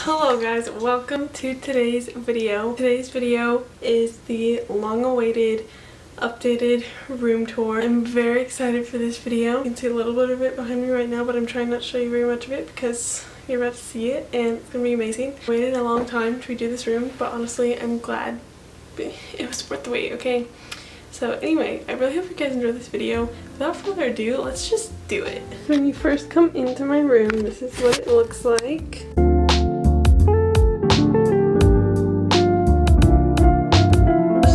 Hello guys, welcome to today's video. Today's video is the long-awaited updated room tour. I'm very excited for this video. You can see a little bit of it behind me right now, but I'm trying not to show you very much of it because you're about to see it and it's gonna be amazing. I waited a long time to redo this room, but honestly I'm glad it was worth the wait, okay? So anyway, I really hope you guys enjoyed this video. Without further ado, let's just do it. When you first come into my room, this is what it looks like.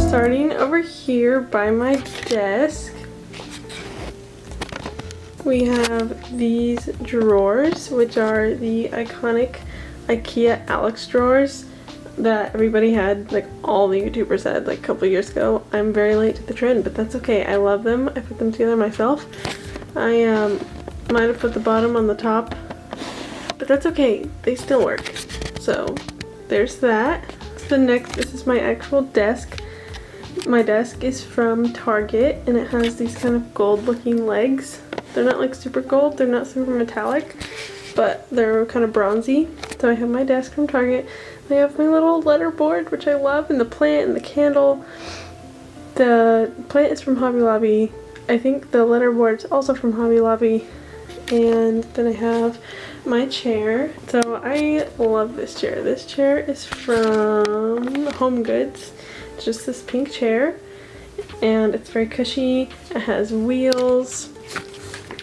Starting over here by my desk, we have these drawers, which are the iconic IKEA Alex drawers that everybody had, like all the YouTubers had like a couple years ago. I'm very late to the trend, but that's okay. I love them. I put them together myself. I might have put the bottom on the top, but that's okay. They still work. So there's that. This is my actual desk. My desk is from Target and it has these kind of gold looking legs. They're not like super gold, they're not super metallic, but they're kind of bronzy. So I have my desk from Target. I have my little letter board, which I love, and the plant and the candle. The plant is from Hobby Lobby. I think the letter board's also from Hobby Lobby. And then I have my chair. So I love this chair. This chair is from Home Goods. It's just this pink chair and it's very cushy. It has wheels.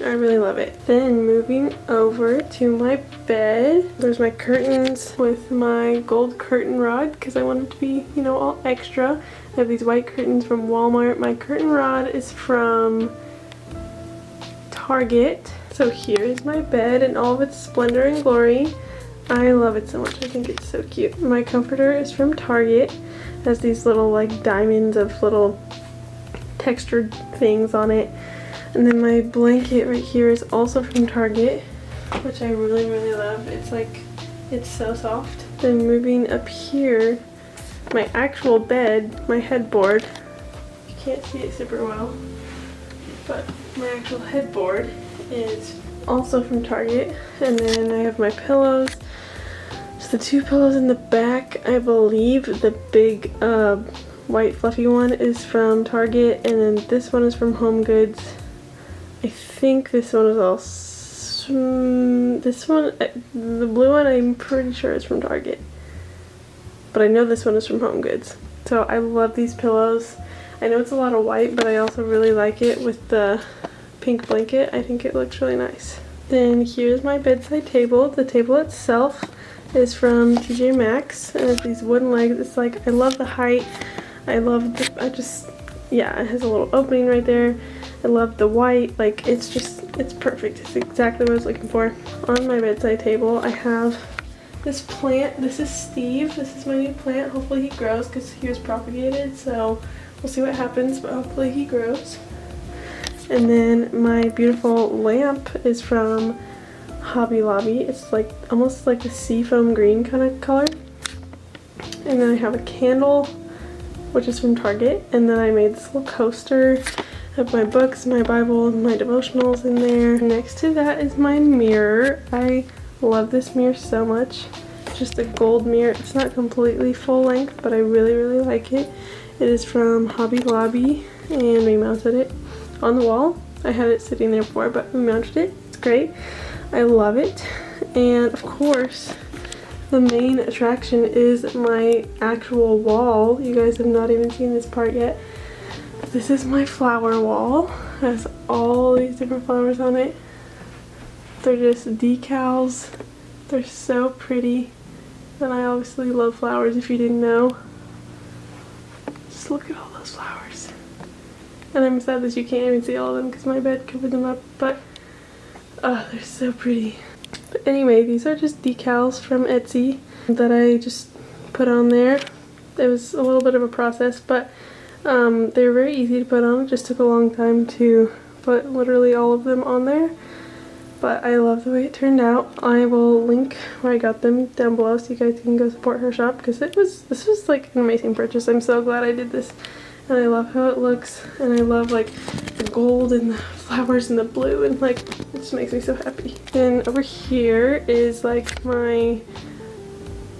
I really love it. Then moving over to my bed, there's my curtains with my gold curtain rod because I want it to be, you know, all extra. I have these white curtains from Walmart. My curtain rod is from Target. So here's my bed in all of its splendor and glory. I love it so much. I think it's so cute. My comforter is from Target. It has these little like diamonds of little textured things on it. And then my blanket right here is also from Target, which I really, really love. It's like, it's so soft. Then moving up here, my actual bed, my headboard. You can't see it super well, but my actual headboard is also from Target. And then I have my pillows. So the two pillows in the back, I believe the big white fluffy one is from Target, and then this one is from Home Goods. I think this one is also, this one, the blue one I'm pretty sure is from Target. But I know this one is from Home Goods. So I love these pillows. I know it's a lot of white, but I also really like it with the pink blanket. I think it looks really nice. Then here's my bedside table. The table itself is from TJ Maxx and it's these wooden legs. It's like, I love the height. I love the, yeah, it has a little opening right there. I love the white, like it's just, it's perfect. It's exactly what I was looking for. On my bedside table, I have this plant. This is Steve. This is my new plant. Hopefully he grows because he was propagated, so we'll see what happens, but hopefully he grows. And then my beautiful lamp is from Hobby Lobby. It's like almost like a seafoam green kind of color. And then I have a candle, which is from Target. And then I made this little coaster. I have my books, my Bible, and my devotionals in there. Next to that is my mirror. I love this mirror so much. It's just a gold mirror. It's not completely full length, but I really, really like it. It is from Hobby Lobby, and we mounted it on the wall. I had it sitting there before, but we mounted it. It's great. I love it. And of course, the main attraction is my actual wall. You guys have not even seen this part yet. This is my flower wall. It has all these different flowers on it. They're just decals. They're so pretty. And I obviously love flowers if you didn't know. Just look at all those flowers. And I'm sad that you can't even see all of them because my bed covered them up, but oh, they're so pretty. But anyway, these are just decals from Etsy that I just put on there. It was a little bit of a process, but they were very easy to put on. It just took a long time to put literally all of them on there. But I love the way it turned out. I will link where I got them down below so you guys can go support her shop because this was like an amazing purchase. I'm so glad I did this. And I love how it looks. And I love like the gold and the flowers and the blue, and like it just makes me so happy. Then over here is like my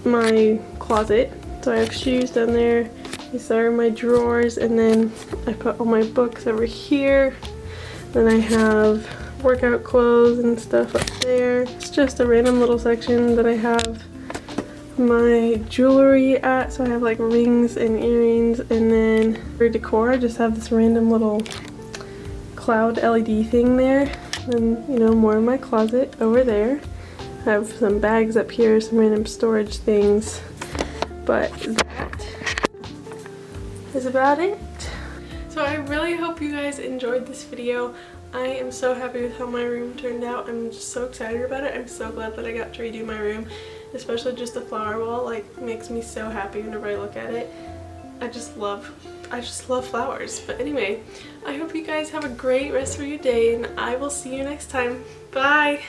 my closet. So I have shoes down there. These are my drawers, and then I put all my books over here. Then I have workout clothes and stuff up there. It's just a random little section that I have my jewelry at. So I have like rings and earrings, and then for decor I just have this random little cloud LED thing there. And you know, more in my closet over there. I have some bags up here, some random storage things, but that is about it. So I really hope you guys enjoyed this video. I am so happy with how my room turned out. I'm just so excited about it. I'm so glad that I got to redo my room, especially just the flower wall. Like, makes me so happy whenever I look at it. I just love flowers. But anyway, I hope you guys have a great rest of your day, and I will see you next time. Bye!